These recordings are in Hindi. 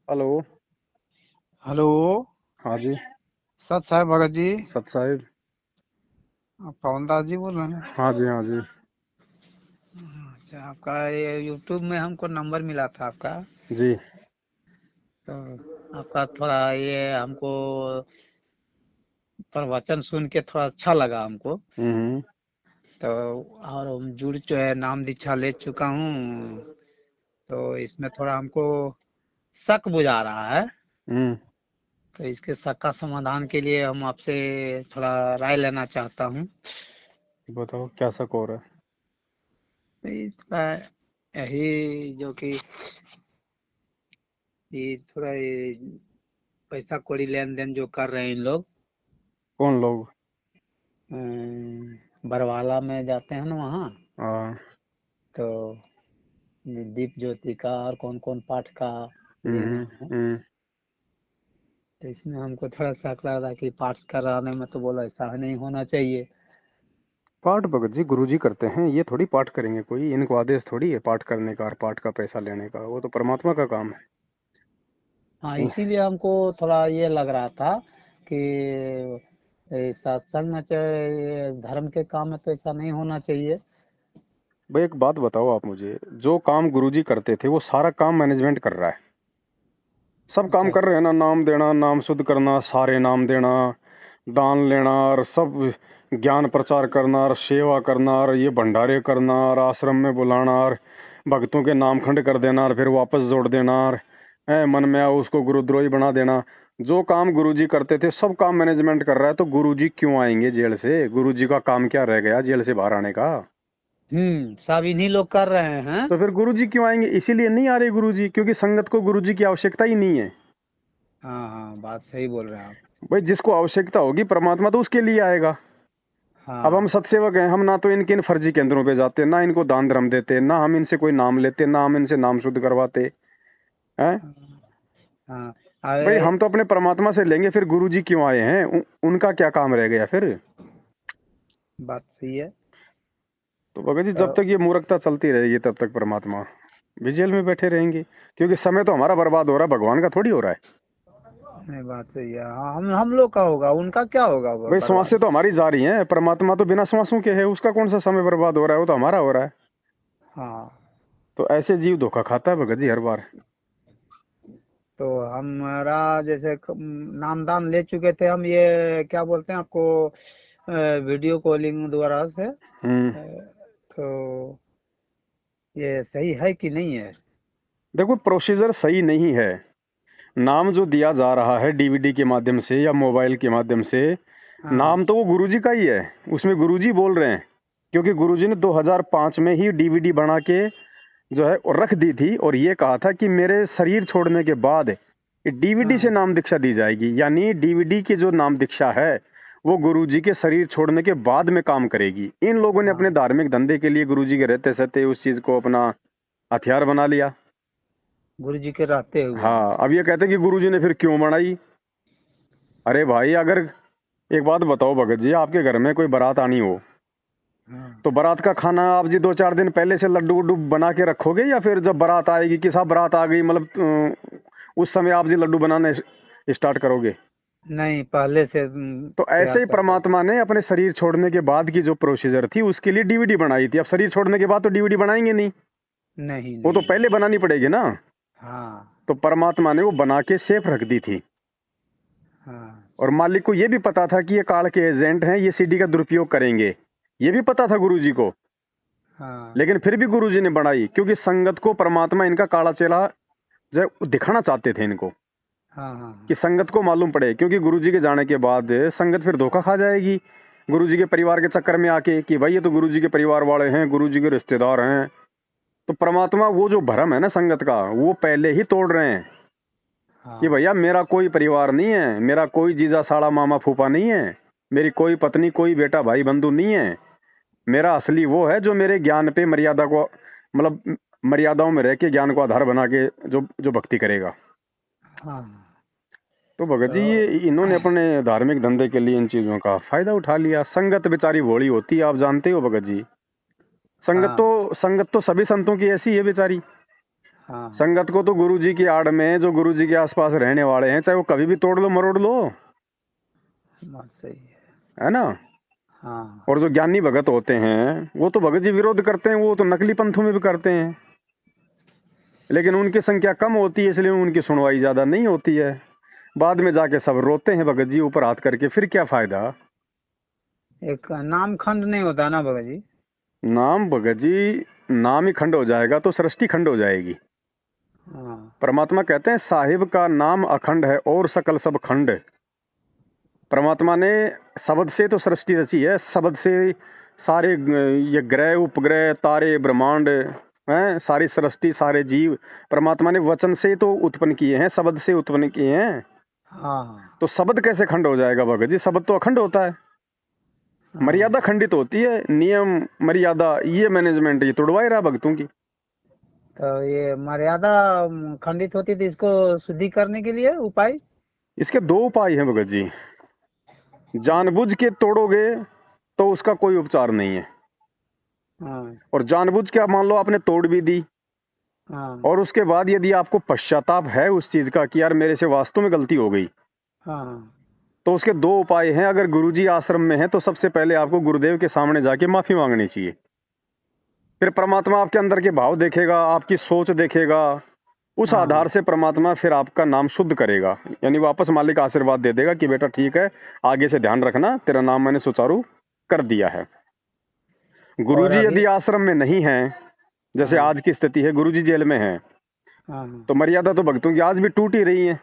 हेलो। हेलो। हाँ जी। सत साहब भगत जी। सत साहिब। आप पवन दास जी बोल रहे हैं? हाँ जी, हाँ जी। अच्छा, आपका ये यूट्यूब में हमको नंबर मिला था आपका। जी। तो आपका थोड़ा ये हमको प्रवचन सुन के थोड़ा अच्छा लगा हमको। हम्म। तो और हम जुड़ जो है नाम दीक्षा ले चुका हूँ। तो इसमें थोड़ा हमको शक बुझा रहा है। हम्म। तो इसके शक का समाधान के लिए हम आपसे थोड़ा राय लेना चाहता हूँ। बताओ क्या शक हो रहा है? ये थोड़ा यही जो कि ये थोड़ा ये पैसा कौड़ी लेन देन जो कर रहे हैं इन लोग। कौन लोग? बरवाला में जाते हैं ना वहाँ। हाँ। तो ये दीप ज्योति का और कौन कौन पाठ का ले हम्म। रहे हैं। हम्म। तो इसमें हमको थोड़ा शक लग रहा है कि पाठ कराने में तो बोला ऐसा नहीं होना चाहिए। पाठ भगत जी गुरुजी करते हैं, ये थोड़ी पाठ करेंगे कोई, इनको आदेश थोड़ी है पाठ करने का और पाठ का पैसा लेने का, वो तो परमात्मा का काम हाँ, है। इसीलिए हमको थोड़ा ये लग रहा था कि सत्संग में चाहे धर्म के काम में तो ऐसा नहीं होना चाहिए। भाई एक बात बताओ आप मुझे, जो काम गुरुजी करते थे वो सारा काम मैनेजमेंट कर रहा है, सब काम अच्छा। कर रहे हैं ना, नाम देना, नाम शुद्ध करना, सारे नाम देना, दान लेना और सब ज्ञान प्रचार करना और सेवा करना और ये भंडारे करना और आश्रम में बुलाना और भक्तों के नाम खंड कर देना और फिर वापस जोड़ देना और मन में आओ उसको गुरुद्रोही बना देना। जो काम गुरुजी करते थे सब काम मैनेजमेंट कर रहा है, तो गुरुजी क्यों आएंगे जेल से? गुरुजी का काम क्या रह गया जेल से बाहर आने का? सब इन्हीं लोग कर रहे हैं। तो फिर गुरुजी क्यों आएंगे? इसीलिए नहीं आ रहे गुरुजी, क्योंकि संगत को गुरुजी की आवश्यकता ही नहीं है। हाँ हाँ, बात सही बोल रहे हैं आप। भाई जिसको आवश्यकता होगी परमात्मा तो उसके लिए आएगा। अब हम हाँ सत्सेवक हैं, हम ना तो इनके इन फर्जी केंद्रों पे जाते, ना इनको दान धर्म देते, ना हम इनसे कोई नाम लेते, ना हम इनसे नाम शुद्ध करवाते हैं। हाँ। भाई अरे, हम तो अपने परमात्मा से लेंगे, फिर गुरु जी क्यों आए हैं? उनका क्या काम रह गया फिर? बात सही है। तो भगत जी जब तो तक ये मूर्खता चलती रहेगी तब तक परमात्मा भी जेल में बैठे रहेंगे, क्योंकि समय तो हमारा बर्बाद हो रहा है, भगवान का थोड़ी हो रहा है। नहीं, बात सही है। हाँ, हम लोग का होगा, उनका क्या होगा भाई बर्बाद। श्वासें तो हमारी जा रही हैं, परमात्मा तो बिना श्वासों के है, उसका कौन सा समय बर्बाद हो रहा है? वो तो हमारा हो रहा है। हाँ। तो ऐसे जीव धोखा खाता है भगत जी हर बार। तो हमारा जैसे नामदान ले चुके थे हम, ये क्या बोलते हैं आपको, वीडियो कॉलिंग द्वारा से। हम्म। तो ये सही है कि नहीं है? देखो प्रोसीजर सही नहीं है। नाम जो दिया जा रहा है डीवीडी के माध्यम से या मोबाइल के माध्यम से, हाँ नाम तो वो गुरुजी का ही है, उसमें गुरुजी बोल रहे हैं। क्योंकि गुरुजी ने 2005 में ही डीवीडी बना के जो है और रख दी थी, और ये कहा था कि मेरे शरीर छोड़ने के बाद डीवीडी से हाँ नाम दीक्षा दी जाएगी, यानी डीवीडी की जो नाम दीक्षा है वो गुरुजी के शरीर छोड़ने के बाद में काम करेगी। इन लोगों ने अपने हाँ। धार्मिक धंधे के लिए गुरुजी के रहते सहते उस चीज को अपना हथियार बना लिया। गुरु जी के रहते हुए। हाँ, अब ये कहते हैं कि गुरुजी ने फिर क्यों बनाई। अरे भाई अगर एक बात बताओ भगत जी, आपके घर में कोई बारात आनी हो हाँ तो बारात का खाना आप जी 2-4 दिन पहले से लड्डू वड्डू बना के रखोगे, या फिर जब बारात आएगी कि साहब बारात आ गई मतलब उस समय आप जी लड्डू बनाने स्टार्ट करोगे? नहीं, पहले से तो ऐसे तैयार ही करके रख। परमात्मा ने अपने शरीर छोड़ने के बाद की जो प्रोसीजर थी उसके लिए डीवीडी बनाई थी। अब शरीर छोड़ने के बाद तो डीवीडी बनाएंगे नहीं, नहीं वो तो नहीं नहीं। पहले बनानी पड़ेगी ना। हाँ तो परमात्मा ने वो बना के सेफ रख दी थी, हाँ और मालिक को ये भी पता था कि ये काल के एजेंट हैं, ये सीडी का दुरुपयोग करेंगे, ये भी पता था गुरुजी को। हाँ लेकिन फिर भी गुरुजी ने बढ़ाई, क्योंकि संगत को परमात्मा इनका काला चेला जो है दिखाना चाहते थे इनको, हाँ हाँ कि हाँ। संगत को मालूम पड़े। क्योंकि गुरुजी के जाने के बाद संगत फिर धोखा खा जाएगी गुरुजी के परिवार के चक्कर में आके, कि भाई ये तो गुरुजी के परिवार वाले हैं, गुरुजी के रिश्तेदार हैं। तो परमात्मा वो जो भरम है ना संगत का, वो पहले ही तोड़ रहे हैं कि हाँ भैया मेरा कोई परिवार नहीं है, मेरा कोई जीजा साला मामा फूफा नहीं है, मेरी कोई पत्नी कोई बेटा भाई बंधु नहीं है। मेरा असली वो है जो मेरे ज्ञान पे मर्यादा को मतलब मर्यादाओं में रह के ज्ञान को आधार बना के जो जो भक्ति करेगा। हाँ। तो भगत जी ये तो इन्होंने अपने धार्मिक धंधे के लिए इन चीजों का फायदा उठा लिया। संगत बेचारी भोली होती है, आप जानते हो भगत जी। संगत हाँ तो संगत तो सभी संतों की ऐसी है बेचारी। हाँ संगत को तो गुरु जी की आड़ में, जो गुरु जी के आसपास रहने वाले हैं, चाहे वो कभी भी तोड़ लो मरोड़ लो, बात सही है। है ना। हाँ और जो ज्ञानी भगत होते हैं वो तो भगत जी विरोध करते हैं, वो तो नकली पंथों में भी करते हैं, लेकिन उनकी संख्या कम होती है इसलिए उनकी सुनवाई ज्यादा नहीं होती है। बाद में जाके सब रोते हैं भगत जी ऊपर हाथ करके, फिर क्या फायदा। एक नाम खंड नहीं होता ना भगत जी। नाम भगत जी, नाम ही खंड हो जाएगा तो सृष्टि खंड हो जाएगी। हाँ परमात्मा कहते हैं साहिब का नाम अखंड है और सकल सब खंड। परमात्मा ने शब्द से तो सृष्टि रची है, शब्द से सारे ये ग्रह उपग्रह तारे ब्रह्मांड हैं, सारी सृष्टि सारे जीव परमात्मा ने वचन से तो उत्पन्न किए हैं, शब्द से उत्पन्न किए हैं। हाँ तो शब्द कैसे खंड हो जाएगा भगत जी, शब्द तो अखंड होता है। हाँ। मर्यादा खंडित होती है, नियम मर्यादा ये मैनेजमेंट ये तोड़वा ही रहा भक्तों की। तो ये मर्यादा खंडित होती थी, इसको शुद्धि करने के लिए उपाय। इसके दो उपाय हैं भगत जी। जानबूझ के तोड़ोगे तो उसका कोई उपचार नहीं है, हाँ और जानबूझ के आप मान लो आपने तोड़ भी दी, हाँ और उसके बाद यदि आपको पश्चाताप है उस चीज का कि यार मेरे से वास्तव में गलती हो गई, हाँ तो उसके दो उपाय हैं। अगर गुरुजी आश्रम में है तो सबसे पहले आपको गुरुदेव के सामने जाके माफी मांगनी चाहिए। फिर परमात्मा आपके अंदर के भाव देखेगा, आपकी सोच देखेगा, उस आधार हाँ से परमात्मा फिर आपका नाम शुद्ध करेगा, यानी वापस मालिक आशीर्वाद दे देगा कि बेटा ठीक है, आगे से ध्यान रखना, तेरा नाम मैंने सुचारू कर दिया है। और गुरुजी अभी। यदि आश्रम में नहीं है, जैसे हाँ आज की स्थिति है, गुरुजी जेल में है, हाँ हाँ तो मर्यादा तो भक्तों की आज भी टूट ही रही है।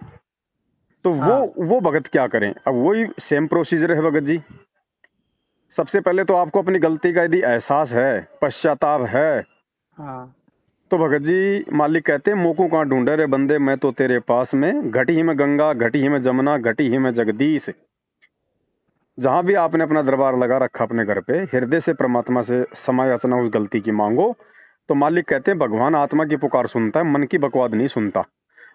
तो हाँ वो भगत क्या करें, अब वही सेम प्रोसीजर है भगत जी। सबसे पहले तो आपको अपनी गलती का यदि एहसास है, पश्चाताप है, हाँ तो भगत जी मालिक कहते हैं मोको कहाँ ढूंढे रे बंदे, मैं तो तेरे पास में, घटी ही में गंगा घटी ही में जमुना घटी ही में जगदीश। जहां भी आपने अपना दरबार लगा रखा अपने घर पे, हृदय से परमात्मा से समय याचना उस गलती की मांगो, तो मालिक कहते हैं भगवान आत्मा की पुकार सुनता है, मन की बकवाद नहीं सुनता।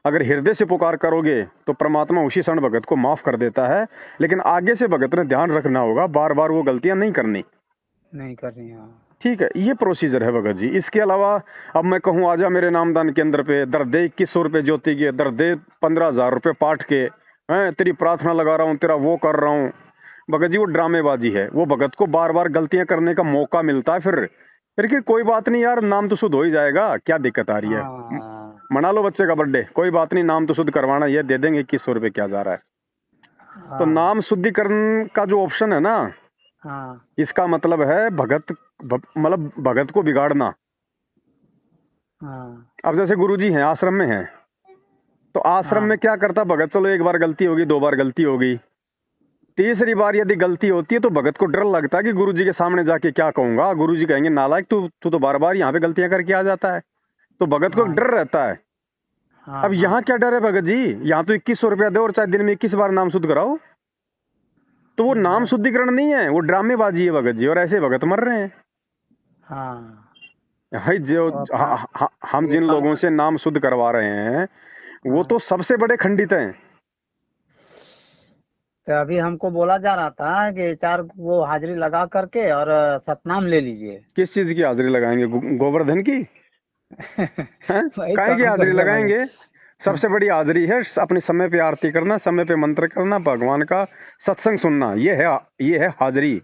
अगर हृदय से पुकार करोगे तो परमात्मा उसी क्षण भगत को माफ कर देता है, लेकिन आगे से भगत ने ध्यान रखना होगा, बार बार वो गलतियां नहीं करनी। नहीं कर रही। हाँ ठीक है, ये प्रोसीजर है भगत जी। इसके अलावा अब मैं कहूँ आजा मेरे नामदान के अंदर पे, दर दे 2100 रुपये ज्योति के, दर दे 15,000 रुपये पाठ के, हैं तेरी प्रार्थना लगा रहा हूँ, तेरा वो कर रहा हूँ, भगत जी वो ड्रामेबाजी है। वो भगत को बार बार गलतियां करने का मौका मिलता है, फिर कि कोई बात नहीं यार, नाम तो शुद्ध हो ही जाएगा, क्या दिक्कत आ रही है, हाँ मना लो बच्चे का बर्थडे, कोई बात नहीं, नाम तो शुद्ध करवाना, ये दे देंगे 2100 रुपये, क्या जा रहा है। तो हाँ नाम शुद्धिकरण का जो ऑप्शन है ना, हाँ इसका मतलब है मतलब भगत को बिगाड़ना। हाँ अब जैसे गुरुजी हैं आश्रम में हैं, तो आश्रम में हाँ क्या करता भगत, चलो एक बार गलती होगी, दो बार गलती होगी, तीसरी बार यदि गलती होती है तो भगत को डर लगता है कि गुरुजी के सामने जाके क्या कहूंगा, गुरुजी कहेंगे नालायक तू तू तो बार बार यहाँ पे गलतियां करके आ जाता है। तो भगत को एक हाँ डर रहता है। हाँ अब हाँ यहाँ क्या डर है भगत जी, यहाँ तो 2100 रुपया दो और चाहे दिन में 21 बार नाम शुद्ध कराओ। तो वो नाम बस। शुद्धिकरण नहीं है, वो ड्रामेबाजी है भगत जी, और ऐसे भगत मर रहे हैं। हाँ भाई जो वो अपना हम ये जिन लोगों काम। से नाम शुद्ध करवा रहे हैं वो हाँ तो सबसे बड़े खंडित हैं। तो अभी हमको बोला जा रहा था कि 4 वो हाजिरी लगा करके और सतनाम ले लीजिए। किस चीज की हाजिरी लगाएंगे, गोवर्धन की? हैं? वही तो काहे की हमको हाजिरी समझ। लगाएंगे? सबसे बड़ी हाजिरी है अपने समय पे आरती करना, समय पे मंत्र करना, भगवान का सत्संग सुनना, ये है हाजिरी।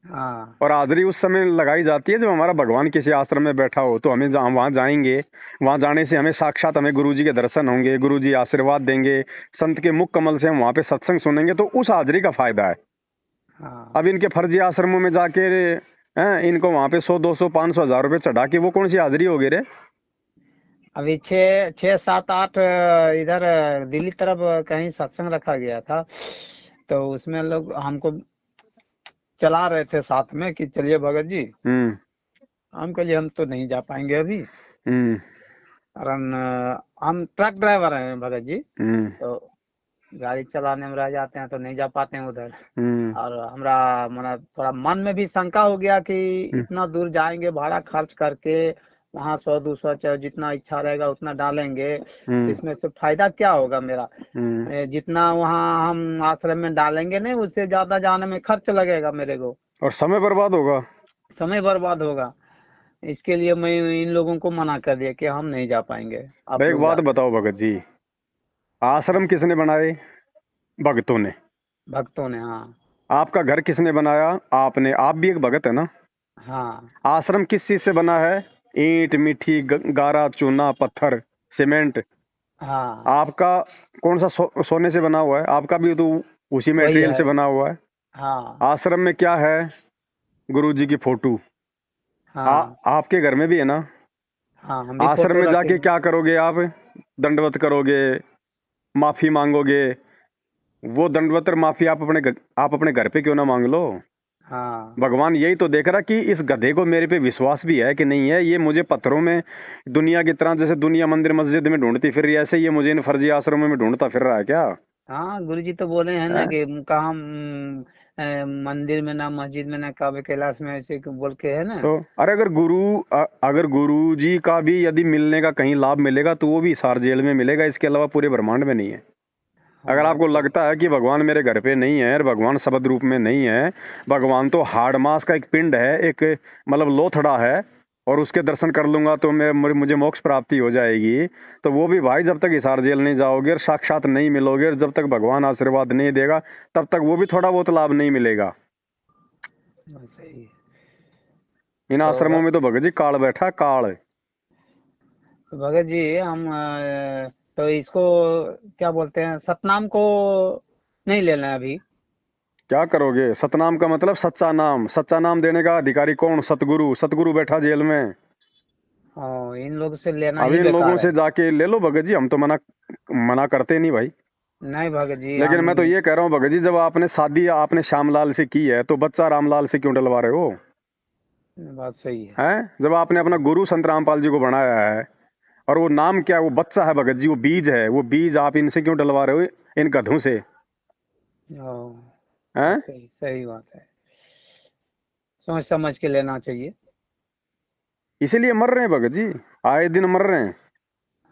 हाँ और हाजिरी उस समय लगाई जाती है जब हमारा भगवान किसी आश्रम में बैठा हो, तो हमें हम वहां जाएंगे, वहां जाने से हमें साक्षात हमें गुरुजी के दर्शन होंगे, गुरुजी आशीर्वाद देंगे, संत के मुख कमल से हम वहां पे सत्संग सुनेंगे, तो उस हाजिरी का फायदा है। हाँ। अब इनके फर्जी आश्रमों में जाके हैं, इनको वहां पे 100 200 500 1000 रुपये चढ़ा के वो कौन सी हाजिरी होगी रे? अभी 6 6 7 8 इधर दिल्ली तरफ कहीं सत्संग रखा गया था, तो उसमें लोग हमको चला रहे थे साथ में कि चलिए भगत जी। हम्म हम कहिए हम तो नहीं जा पाएंगे अभी, हम्म कारण हम ट्रक ड्राइवर हैं भगत जी। हम्म तो गाड़ी चलाने में रह जाते हैं तो नहीं जा पाते हैं उधर। हम्म और हमरा मना थोड़ा मन में भी शंका हो गया कि हम्म इतना दूर जाएंगे भाड़ा खर्च करके, वहाँ 100 200 चाहे जितना इच्छा रहेगा उतना डालेंगे, तो हम्म इसमें से फायदा क्या होगा मेरा। हम्म जितना वहाँ हम आश्रम में डालेंगे नहीं, उससे ज्यादा जाने में खर्च लगेगा मेरे को, और समय बर्बाद होगा। समय बर्बाद होगा। इसके लिए मैं इन लोगों को मना कर दिया कि हम नहीं जा पाएंगे, आप भाई एक लोग जा बात सकते। बताओ भगत जी, आश्रम किसने बनाए? भगतों ने। भक्तों ने, हाँ। आपका घर किसने बनाया? आपने। आप भी एक भगत है ना। हाँ। आश्रम किस चीज से बना है? ईंट, मिट्टी, गारा, चूना, पत्थर, सीमेंट। हाँ, आपका कौन सा सोने से बना हुआ है? आपका भी तो उसी वही मटेरियल है। से बना हुआ है। हाँ। आश्रम में क्या है? गुरु जी की फोटो। हाँ। आपके घर में भी है ना। हाँ, हम भी आश्रम फोटो में रखे जाके हैं। क्या करोगे आप? दंडवत करोगे, माफी मांगोगे। वो दंडवत और माफी आप अपने घर पे क्यों ना मांग लो। हाँ। भगवान यही तो देख रहा कि इस गधे को मेरे पे विश्वास भी है कि नहीं है। ये मुझे पत्थरों में, दुनिया की तरह, जैसे दुनिया मंदिर मस्जिद में ढूंढती फिर रही है, ऐसे ये मुझे इन फर्जी आश्रमों में ढूंढता फिर रहा है क्या? हाँ, गुरुजी तो बोले हैं ना है? कि कहा मंदिर में ना मस्जिद में ना काबे कैलाश में, ऐसे बोल के है ना। तो अरे अगर गुरु जी का भी यदि मिलने का कहीं लाभ मिलेगा तो वो भी हिसार जेल में मिलेगा, इसके अलावा पूरे ब्रह्मांड में नहीं है। अगर हाँ, आपको सही। लगता है कि भगवान मेरे घर पे नहीं है और भगवान शब्द रूप में नहीं है, भगवान तो हाड़ मास का एक पिंड है, एक मतलब लोथड़ा है, और उसके दर्शन कर लूंगा तो मुझे मोक्ष प्राप्ति हो जाएगी। तो वो भी भाई, जब तक हिसार जेल नहीं जाओगे और साक्षात नहीं मिलोगे और जब तक भगवान आशीर्वाद नहीं देगा, तब तक वो भी थोड़ा बहुत लाभ नहीं मिलेगा। हाँ, सही है। इन तो आश्रमों में तो भगत जी काल बैठा है, काल। भगत जी, हम तो इसको क्या बोलते हैं, सतनाम को नहीं लेना है अभी। क्या करोगे? सतनाम का मतलब सच्चा नाम। सच्चा नाम देने का अधिकारी कौन? सतगुरु। सतगुरु बैठा जेल में। हाँ, इन लोग से लेना अब ही इन लोगों बेकार से है। जाके ले लो भगत जी, हम तो मना मना करते नहीं भाई। नहीं भगत जी, लेकिन हम। मैं तो ये कह रहा हूँ भगत जी, जब आपने शादी आपने श्यामलाल से की है तो बच्चा रामलाल से क्यों डलवा रहे हो? बात सही है। हैं? जब आपने अपना गुरु संत रामपाल जी को बनाया है, और वो नाम क्या है? वो बच्चा है भगत जी, वो बीज है। वो बीज आप इनसे क्यों डलवा रहे हो, इन गधों से? हाँ, हैं? सही सही बात है। सोच समझ के लेना चाहिए। इसीलिए मर रहे हैं भगत जी, आए दिन मर रहे हैं।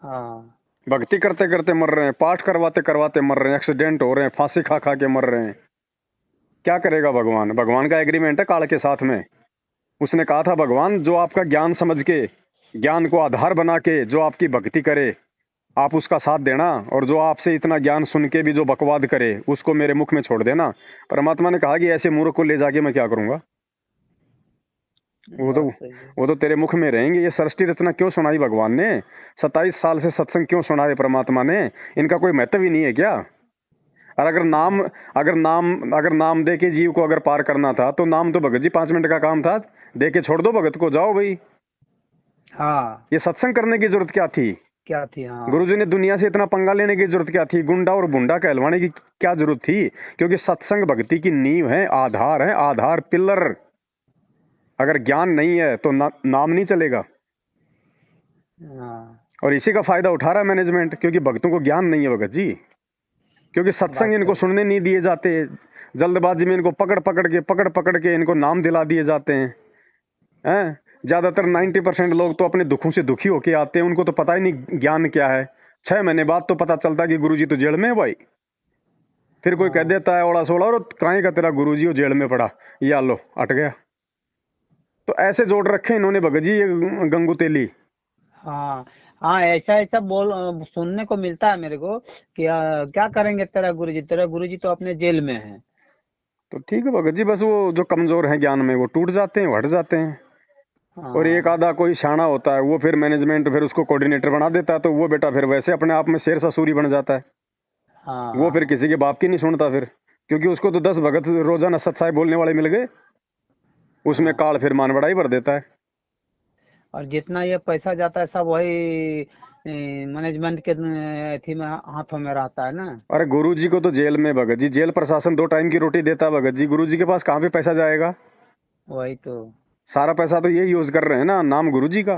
हाँ। भक्ति करते करते मर रहे हैं, पाठ करवाते करवाते मर रहे हैं, एक्सीडेंट हो रहे हैं, फांसी खा खा के मर रहे हैं। क्या करेगा भगवान? भगवान का एग्रीमेंट है काल के साथ में। उसने कहा था, भगवान जो आपका ज्ञान समझ के, ज्ञान को आधार बना के जो आपकी भक्ति करे, आप उसका साथ देना, और जो आपसे इतना ज्ञान सुन के भी जो बकवाद करे उसको मेरे मुख में छोड़ देना। परमात्मा ने कहा कि ऐसे मूर्ख को ले जाके मैं क्या करूंगा? वो तो बात सही है। वो तो तेरे मुख में रहेंगे। ये सृष्टि रचना क्यों सुनाई भगवान ने? 27 साल से सत्संग क्यों सुनाए परमात्मा ने? इनका कोई महत्व ही नहीं है क्या? और अगर नाम दे के जीव को अगर पार करना था तो नाम तो भगत जी 5 मिनट का काम था। दे के छोड़ दो भगत को, जाओ भाई। हाँ। ये सत्संग करने की जरूरत क्या थी? क्या थी, हाँ। गुरुजी ने दुनिया से इतना पंगा लेने की जरूरत क्या थी? गुंडा और बुंडा कहलवाने की क्या जरूरत थी? क्योंकि सत्संग भक्ति की नींव है, आधार है, आधार पिलर। अगर ज्ञान नहीं है तो नाम नहीं चलेगा। हाँ, और इसी का फायदा उठा रहा है मैनेजमेंट, क्योंकि भक्तों को ज्ञान नहीं है भगत जी। क्योंकि सत्संग बात इनको सही। सुनने नहीं दिए जाते। जल्दबाजी में इनको पकड़ पकड़ के इनको नाम दिला दिए जाते हैं। ज्यादातर 90% लोग तो अपने दुखों से दुखी होके आते हैं, उनको तो पता ही नहीं ज्ञान क्या है। 6 महीने बाद तो पता चलता है कि गुरुजी तो जेल में है भाई। फिर कोई कह हाँ। देता है ओड़ा सोड़ा, और काहे का तेरा गुरुजी वो जेल में पड़ा, या लो अट गया। तो ऐसे जोड़ रखे इन्होंने भगत जी, ये गंगू तेली। हाँ। हाँ, ऐसा ऐसा सुनने को मिलता है मेरे को कि क्या करेंगे तेरा गुरुजी तो अपने जेल में है। तो ठीक है भगत जी, बस वो जो कमजोर हैं ज्ञान में वो टूट जाते हैं, हट जाते हैं। और एक हाँ। आधा कोई शाना होता है, वो फिर मैनेजमेंट फिर उसको कोऑर्डिनेटर बना देता है, तो वो बेटा फिर वैसे अपने आप में शेर ससूरी बन जाता है। हाँ। वो फिर हाँ। किसी के बाप की नहीं सुनता फिर, क्योंकि उसको तो 10 भगत रोजाना सत्साई बोलने वाले मिल गए। उसमें हाँ, काल फिर मान बढ़ाई भर देता है। और जितना ये पैसा जाता है सब वही मैनेजमेंट के थी में हाथों में रहता है ना। अरे गुरु जी को तो जेल में भगत जी, जेल प्रशासन 2 टाइम की रोटी देता है भगत जी। गुरु जी के पास कहाँ पे पैसा जाएगा? वही तो। सारा पैसा तो ये यूज कर रहे हैं ना, नाम गुरु जी का।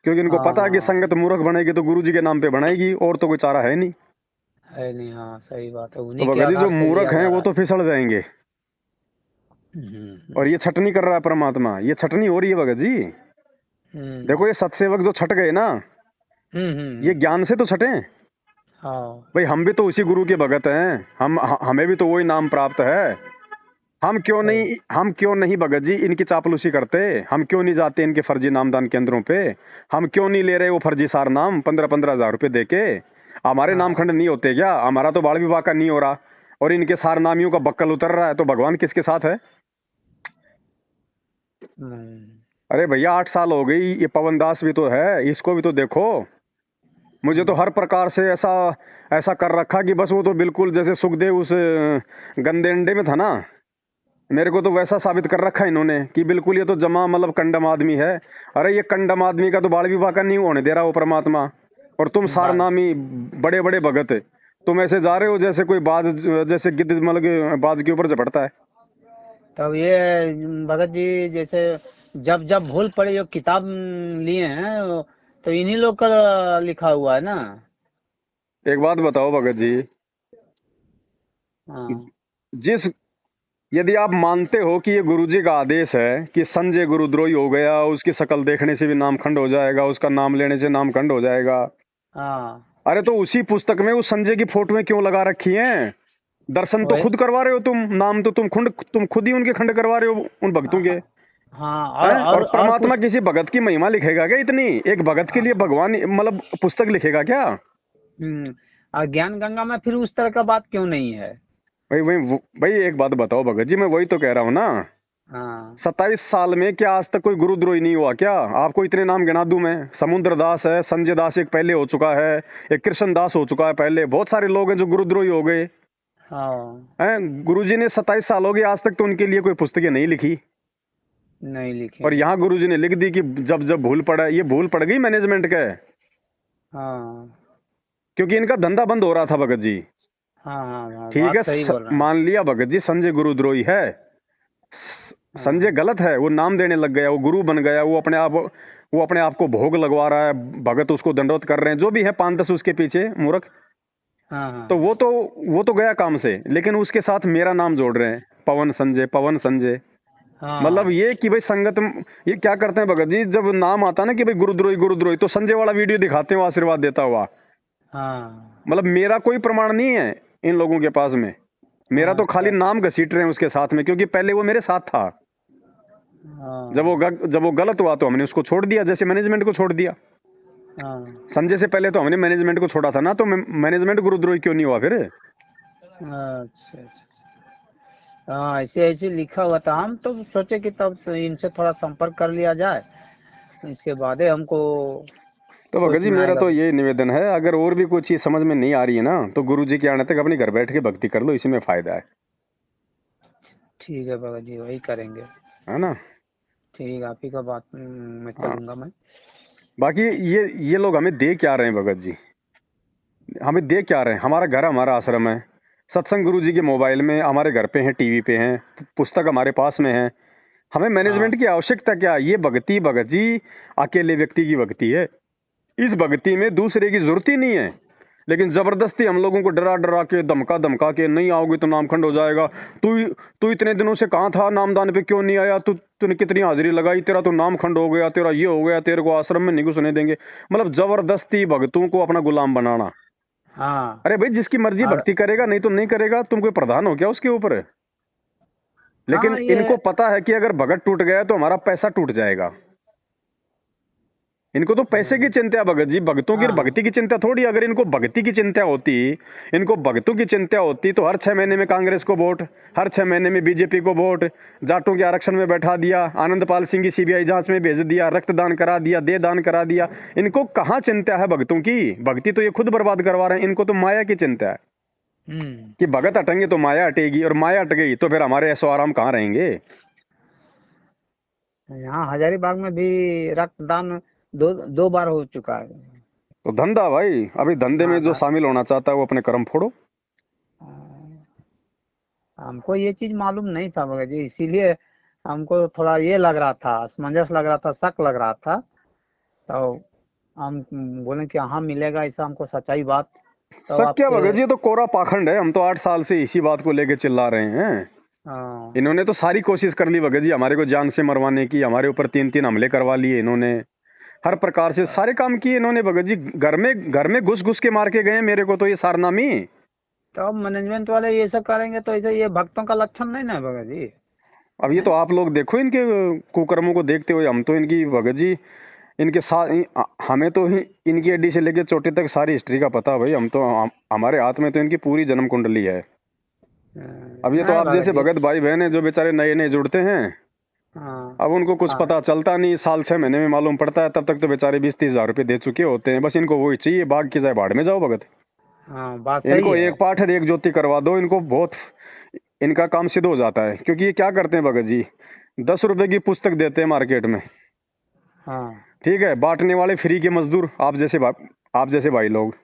क्योंकि इनको हाँ। पता है कि हाँ, संगत मूर्ख बनेगी तो गुरु जी के नाम पे बनाएगी, और तो कोई चारा है नहीं। है नहीं, हाँ सही बात है, तो उन्हीं के भगत जी जो आधार से लिया मूर्ख हैं जा वो रहा तो फिसल जाएंगे। है। और ये छटनी कर रहा है परमात्मा, ये छटनी हो रही है भगत जी। हम्म। देखो ये सतसेवक जो छट गए ना, ये हम्म। ज्ञान से तो छटे। हाँ। भाई हम भी तो उसी गुरु के भगत हैं, हमें भी तो वही नाम प्राप्त है। सही। हम क्यों नहीं भगत जी इनकी चापलूसी करते? हम क्यों नहीं जाते इनके फर्जी नामदान केंद्रों पे? हम क्यों नहीं ले रहे वो फर्जी सार नाम 15-15 हजार रुपए देके? हमारे हाँ। नामखंड नहीं होते क्या? हमारा तो बाल विवाह का नहीं हो रहा और इनके सार नामियों का बक्कल उतर रहा है, तो भगवान किसके साथ है? हम्म, अरे भैया 8 साल हो गई, ये पवन दास भी तो है, इसको भी तो देखो। मुझे तो हर प्रकार से ऐसा ऐसा कर रखा कि बस वो तो बिल्कुल जैसे सुखदेव उस गंदे अंडे में था ना, मेरे को तो वैसा साबित कर रखा है इन्होंने कि बिल्कुल ये तो जमा मतलब कंडम आदमी है। अरे ये कंडम आदमी का तो बाल विवाह का नहीं होने दे रहा वो परमात्मा, और तुम बात। सारनामी बड़े बड़े भगत, तुम ऐसे जा रहे हो जैसे कोई बाज, जैसे गिद्ध मतलब कि बाज के ऊपर झपटता है। तब ये भगत जी जैसे जब जब भूल पड़े जो किताब लिए हैं तो इन्हीं लोग का लिखा हुआ है ना। एक बात बताओ भगत जी, हाँ। जिस यदि आप मानते हो कि ये गुरुजी का आदेश है कि संजय गुरुद्रोही हो गया, उसकी शक्ल देखने से भी नामखंड हो जाएगा, उसका नाम लेने से नामखंड हो जाएगा, हाँ। अरे तो उसी पुस्तक में उस संजय की फोटोएं क्यों लगा रखी हैं? दर्शन तो वही। खुद करवा रहे हो तुम, नाम तो तुम खुद ही उनके खंड करवा रहे हो उन भक्तों के। हाँ हैं? और और परमात्मा कुछ। किसी भगत की महिमा लिखेगा क्या? इतनी एक भगत के लिए भगवान मतलब पुस्तक लिखेगा क्या? और ज्ञान गंगा में फिर उस तरह का बात क्यों नहीं है? भाई भाई भाई एक बात बताओ भगत जी, मैं वही तो कह रहा हूँ ना, हाँ। 27 साल में क्या आज तक कोई गुरुद्रोही नहीं हुआ क्या? आपको इतने नाम गिना दूं मैं? समुद्र दास है, संजय दास एक पहले हो चुका है, एक कृष्ण दास हो चुका है पहले, बहुत सारे लोग हैं जो गुरुद्रोही हो गए हाँ। हैं। गुरुजी ने 27 साल हो गए आज तक तो उनके लिए कोई पुस्तकें नहीं लिखी, नहीं लिखे और हैं। यहाँ गुरुजी ने लिख दी कि जब जब भूल पड़ा, ये भूल पड़ गई मैनेजमेंट का, हाँ। क्योंकि इनका धंधा बंद हो रहा था भगत जी। हाँ। हाँ। हाँ, ठीक है, बात सही बोल रहे हैं। मान लिया भगत जी संजय गुरुद्रोही है, संजय हाँ। गलत है, वो नाम देने लग गया, वो गुरु बन गया, वो अपने आप को भोग लगवा रहा है, भगत उसको दंडवत कर रहे हैं, जो भी है 5-10 उसके पीछे मूर्ख, हाँ। तो हाँ। वो तो गया काम से, लेकिन उसके साथ मेरा नाम जोड़ रहे हैं, पवन संजय पवन संजय। मतलब हाँ। ये कि भाई संगत ये क्या करते हैं भगत जी, जब नाम आता है ना कि भाई गुरुद्रोही गुरुद्रोही, तो संजय वाला वीडियो दिखाते हैं वो आशीर्वाद देता हुआ। हाँ। मतलब मेरा कोई प्रमाण नहीं है इन लोगों के पास में, मेरा तो अच्छा खाली अच्छा। नाम घसीट रहे हैं उसके साथ में, क्योंकि पहले वो मेरे साथ था। हाँ। जब वो गलत हुआ तो हमने उसको छोड़ दिया, जैसे मैनेजमेंट को छोड़ दिया। हाँ। संजय से पहले तो हमने मैनेजमेंट को छोड़ा था ना, तो मैनेजमेंट गुरुद्रोही क्यों नहीं हुआ फिर? अच्छा अच्छा। हाँ, ऐसे ऐसे लिखा हुआ था, हम तो सोचे कि तब तो इनसे थोड़ा संपर्क कर लिया जाए, इसके बाद ही हमको तो भगत सोच जी में मेरा आएगा। तो ये निवेदन है, अगर और भी कोई चीज समझ में नहीं आ रही है ना, तो गुरु जी के आने तक अपनी घर बैठ के भक्ति कर लो, इसी में फायदा ठीक है भगत जी, वही करेंगे। है ना? ठीक है, आप ही का बात मैं हाँ। चलूंगा मैं। बाकी ये लोग हमें दे क्या रहे हैं भगत जी? हमें दे क्या रहे हैं? हमारा घर हमारा आश्रम है, सत्संग गुरु जी के मोबाइल में हमारे घर पे हैं, टीवी पे हैं, पुस्तक हमारे पास में है, हमें हाँ। मैनेजमेंट की आवश्यकता क्या? ये भक्ति भगत जी अकेले व्यक्ति की भक्ति है, इस भक्ति में दूसरे की जरूरत ही नहीं है, लेकिन जबरदस्ती हम लोगों को डरा डरा के धमका धमका के, नहीं आओगे तो नामखंड हो जाएगा, तू तू इतने दिनों से कहाँ था, नामदान पे क्यों नहीं आया, तूने कितनी हाजिरी लगाई, तेरा तो नामखंड हो गया, तेरा ये हो गया, तेरे को आश्रम में नहीं घुसने देंगे। मतलब जबरदस्ती भक्तों को अपना गुलाम बनाना। हाँ। अरे भाई जिसकी मर्जी और भक्ति करेगा, नहीं तो नहीं करेगा, तुम कोई प्रधान हो क्या उसके ऊपर? लेकिन हाँ ये। इनको पता है कि अगर भगत टूट गया तो हमारा पैसा टूट जाएगा। इनको तो पैसे की चिंता है भगत जी, भक्तों की हाँ। भक्ति की चिंता थोड़ी। अगर इनको भक्ति की चिंता होती, इनको भक्तों की चिंता होती, तो हर 6 महीने में कांग्रेस को वोट, हर 6 महीने में बीजेपी को वोट, जाटों के आरक्षण में बैठा दिया, आनंदपाल सिंह की सीबीआई जांच में भेज दिया, रक्तदान करा दिया, देह दान करा दिया। इनको कहाँ चिंता है भक्तों की? भक्ति तो ये खुद बर्बाद करवा रहे हैं, इनको तो माया की चिंता है हम्म। कि भगत हटेंगे तो माया हटेगी, और माया हट गई तो फिर हमारे ऐसो आराम कहाँ रहेंगे? यहाँ हजारीबाग में भी रक्तदान दो दो बार हो चुका है। तो धंधा भाई, अभी धंधे में हाँ जो शामिल होना चाहता है वो अपने कर्म फोड़ो। हमको ये चीज मालूम नहीं था भगत जी, इसीलिए हमको थोड़ा ये लग रहा था, असमंजस लग रहा था, शक लग रहा था। तो हम बोले कि हाँ मिलेगा ऐसा हमको सच्चाई बात। तो शक क्या आपसे। भगत जी, ये तो कोरा पाखंड है, हम तो 8 साल से इसी बात को लेके चिल्ला रहे हैं। हाँ। इन्होंने तो सारी कोशिश कर ली भगत जी हमारे को जान से मरवाने की, हमारे ऊपर 3-3 हमले करवा लिए इन्होंने, हर प्रकार से सारे काम किए इन्होंने भगत जी। घर में घुस घुस के मार के गए मेरे को तो ये सारनामी। तो अब मैनेजमेंट वाले ये सब करेंगे तो ऐसे ये भक्तों का लक्षण नहीं ना है भगत जी। अब ये हैं? तो आप लोग देखो इनके कुकर्मों को देखते हुए, हम तो इनकी भगत जी इनके साथ हमें तो इनकी हड्डी से लेके चोटी तक सारी हिस्ट्री का पता है भाई। हम तो हमारे हाथ में तो इनकी पूरी जन्म कुंडली है। अब ये तो नहीं आप भगत जैसे जी। भगत भाई बहन है जो बेचारे नए नए जुड़ते हैं, हाँ अब उनको कुछ हाँ पता चलता नहीं, साल 6 महीने में मालूम पड़ता है, तब तक तो बेचारे 20-30 हज़ार रुपए दे चुके होते हैं। बस इनको वही चाहिए, बाग की जाए भाड़ में जाओ भगत। हाँ, बात सही इनको है। एक पाठ और एक ज्योति करवा दो, इनको बहुत इनका काम सिद्ध हो जाता है। क्योंकि ये क्या करते हैं भगत जी, 10 रुपए की पुस्तक देते हैं मार्केट में, हाँ। ठीक है, बांटने वाले फ्री के मजदूर आप जैसे भाई लोग,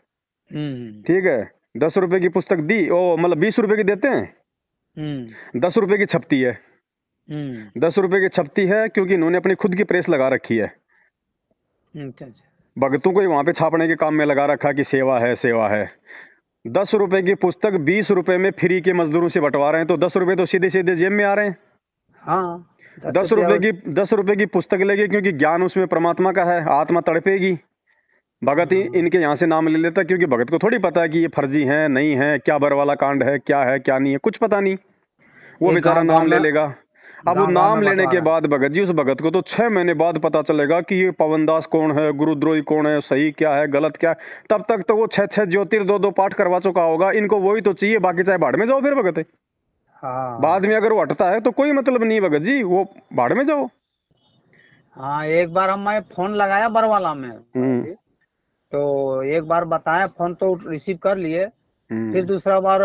हम्म ठीक है। 10 रुपए की पुस्तक दी, ओ मतलब 20 रुपए की देते हैं, हम्म 10 रुपए की छपती है। हम्म 10 रुपए की छपती है क्योंकि इन्होंने अपनी खुद की प्रेस लगा रखी है। अच्छा अच्छा। भगतों को ही वहां पे छापने के काम में लगा रखा कि सेवा है सेवा है। 10 रुपए की पुस्तक 20 रुपए में फ्री के मजदूरों से बंटवा रहे हैं, तो 10 रुपए तो सीधे सीधे जेब में आ रहे हैं। हाँ, 10 दस रुपया रुपए की 10 रुपए की पुस्तक लेके, क्योंकि ज्ञान उसमें परमात्मा का है, आत्मा तड़पेगी। भगत ही हाँ, इनके यहाँ से नाम ले लेता, क्योंकि भगत को थोड़ी पता है कि ये फर्जी है नहीं है, क्या बरवाला कांड है, क्या है क्या नहीं है, कुछ पता नहीं। वो ये बेचारा नाम ले लेगा। अब वो गांव गांव में नाम लेने के बंटवारा है। बाद भगत जी, उस भगत को तो 6 महीने बाद पता चलेगा कि ये पवनदास कौन है, गुरुद्रोही कौन है, सही क्या है गलत क्या है। तब तक तो वो 6-6 ज्योतिर 2-2 पाठ करवा चुका होगा। इनको वही तो चाहिए, बाकी चाहे भाड़ में जाओ फिर भगत। बाद में हाँ अगर वो हटता है तो कोई मतलब नहीं भगत जी, वो भाड़ में जाओ। हाँ, एक बार मैं फोन लगाया बरवाला में भगत हम्म जी। तो एक बार बताया, फोन तो रिसीव कर लिए। फिर हम्म दूसरा बार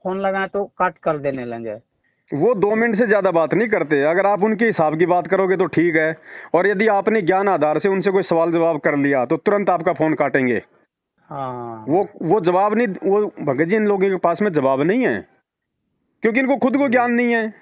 फोन लगाया तो काट कर देने लगे। वो 2 मिनट से ज्यादा बात नहीं करते। अगर आप उनके हिसाब की बात करोगे तो ठीक है, और यदि आपने ज्ञान आधार से उनसे कोई सवाल जवाब कर लिया तो तुरंत आपका फोन काटेंगे। वो हाँ। वो जवाब नहीं, वो भगत जी इन लोगों के पास में जवाब नहीं है, क्योंकि इनको खुद को ज्ञान नहीं है।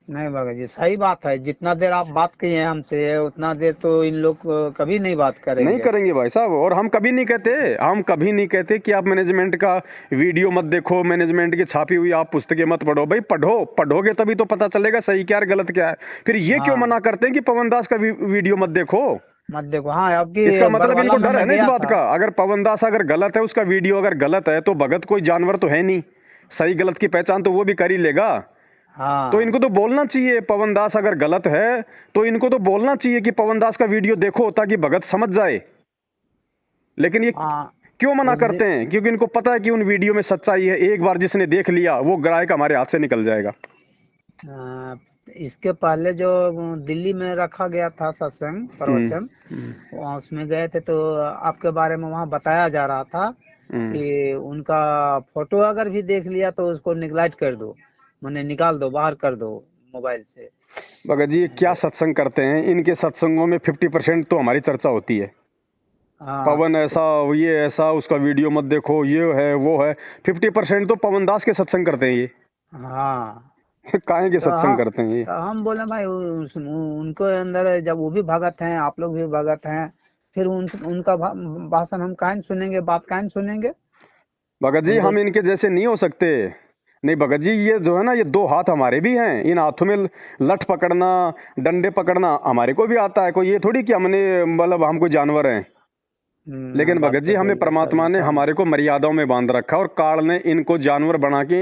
नहीं भगत जी, सही बात है। जितना देर आप बात किए हैं हमसे, उतना देर तो इन लोग कभी नहीं बात नहीं करेंगे। करेंगे भाई साहब। और हम कभी नहीं कहते कि आप मैनेजमेंट का वीडियो मत देखो, मैनेजमेंट की छापी हुई आप पुस्तकें मत पढ़ो। भाई पढ़ो, पढ़ोगे तभी तो पता चलेगा सही क्या है गलत क्या है। फिर ये क्यों हाँ, मना करते हैं कि पवन दास का वीडियो मत देखो? मत देखो। हाँ, आपकी इसका मतलब बरवाला इनको में डर है मैं ना इस गया बात था। का। अगर पवन दास अगर गलत है, उसका वीडियो अगर गलत है, तो भगत कोई जानवर तो है नहीं, सही गलत की पहचान तो वो भी कर ही लेगा। तो हाँ इनको तो बोलना चाहिए, पवन दास अगर गलत है तो इनको तो बोलना चाहिए कि पवन दास का वीडियो देखो, ताकि भगत समझ जाए। लेकिन ये हाँ। क्यों मना उस दिन करते हैं? क्योंकि इनको पता है कि उन वीडियो में सच्चाई है। एक बार जिसने देख लिया वो ग्राहक हमारे हाथ से निकल जाएगा। अ, इसके पहले जो दिल्ली में रखा गया था सत्संग हम्म प्रवचन, हम्म वहाँ उसमें गए थे तो आपके बारे में वहाँ बताया जा रहा था हम्म। कि उनका फोटो अगर भी देख लिया तो उसको निगलेक्ट कर दो, माने निकाल दो, बाहर कर दो मोबाइल से। भगत जी ये क्या सत्संग करते हैं? इनके सत्संगों में 50% तो हमारी चर्चा होती है। हाँ पवन ऐसा, ये ऐसा, उसका वीडियो मत देखो, ये है वो है। 50% तो पवन दास के सत्संग करते हैं ये। हाँ। काहे के तो सत्संग हाँ, करते हैं ये? तो हम बोले भाई उनको अंदर जब वो भी भगत हैं, आप लोग भी भगत हैं, फिर उनका भाषण हम काहे न सुनेंगे, बात काहे न सुनेंगे। भगत जी उनको हम इनके जैसे नहीं हो सकते। नहीं भगत जी, ये जो है ना, ये 2 हाथ हमारे भी हैं। इन हाथों में लठ पकड़ना, डंडे पकड़ना हमारे को भी आता है। कोई ये थोड़ी कि हमने मतलब हम कोई जानवर हैं। लेकिन बात भगत जी तो हमें सही है, सब परमात्मा ने इंसान है। हमारे को मर्यादाओं में बांध रखा है, और काल ने इनको जानवर बना के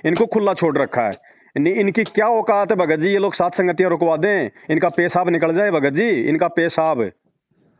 इनको खुला छोड़ रखा है। इनकी क्या औकात है भगत जी? ये लोग सात संगतियां रुकवा दें, इनका पेशाब निकल जाए भगत जी, इनका पेशाब।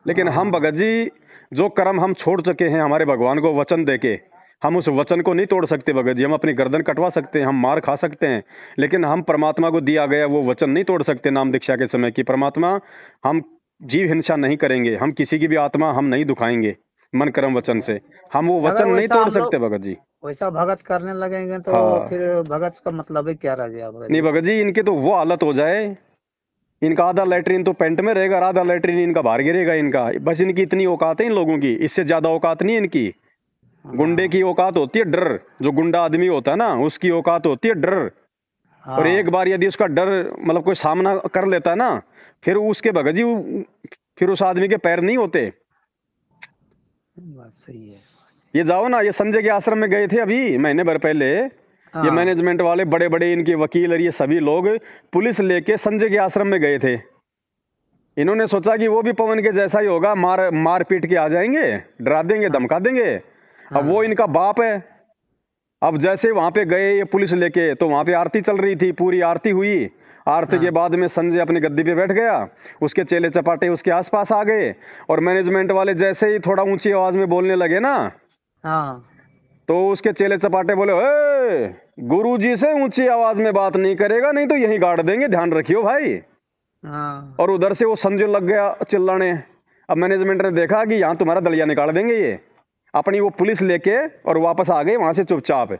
लेकिन हम हाँ भगत जी, जो कर्म हम छोड़ चुके हैं हमारे भगवान को वचन देके, हम उस वचन को नहीं तोड़ सकते भगत जी। हम अपनी गर्दन कटवा सकते हैं, हम मार खा सकते हैं, लेकिन हम परमात्मा को दिया गया वो वचन नहीं तोड़ सकते। नाम दीक्षा के समय की परमात्मा, हम जीव हिंसा नहीं करेंगे, हम किसी की भी आत्मा हम नहीं दुखाएंगे मन कर्म वचन से। हम वो अगर वचन नहीं वैसा तोड़ हम सकते लोग भगत जी। वैसा भगत करने लगेंगे तो हाँ। फिर भगत का मतलब ही क्या रह गया भगत नहीं जी। भगत जी, इनके तो वो हालत हो जाए, इनका आधा लैट्रिन तो पेंट में रहेगा और आधा लैट्रिन इनका बाहर गिरेगा इनका। बस इनकी इतनी औकात है इन लोगों की, इससे ज्यादा औकात नहीं है इनकी। गुंडे हाँ की औकात होती है डर। जो गुंडा आदमी होता है ना, उसकी औकात होती है डर। और एक हाँ, बार यदि उसका डर मतलब कोई सामना कर लेता है ना, फिर उसके भगत जी फिर उस आदमी के पैर नहीं होते। बात सही है। ये जाओ ना, ये संजय के आश्रम में गए थे अभी महीने भर पहले। ये हाँ मैनेजमेंट वाले बड़े बड़े इनके वकील और ये सभी लोग पुलिस लेके संजय के आश्रम में गए थे। इन्होंने सोचा कि वो भी पवन के जैसा ही होगा, मार मार पीट के आ जाएंगे, डरा देंगे हाँ धमका देंगे। अब वो हाँ इनका बाप है, अब जैसे वहां पे गए ये पुलिस लेके, तो वहां पे आरती चल रही थी, पूरी आरती हुई। आरती के हाँ बाद में संजय अपनी गद्दी पे बैठ गया, उसके चेले चपाटे उसके आसपास आ गए, और मैनेजमेंट वाले जैसे ही थोड़ा ऊंची आवाज में बोलने लगे ना, हाँ तो उसके चेले चपाटे बोले, ए, गुरुजी से ऊंची आवाज में बात नहीं करेगा, नहीं तो यहीं गाड़ देंगे, ध्यान रखियो भाई। हाँ और उधर से वो संजय लग गया चिल्लाने। अब मैनेजमेंट ने देखा कि यहाँ तुम्हारा दलिया निकाल देंगे, ये अपनी वो पुलिस लेके और वापस आ गए वहां से चुपचाप।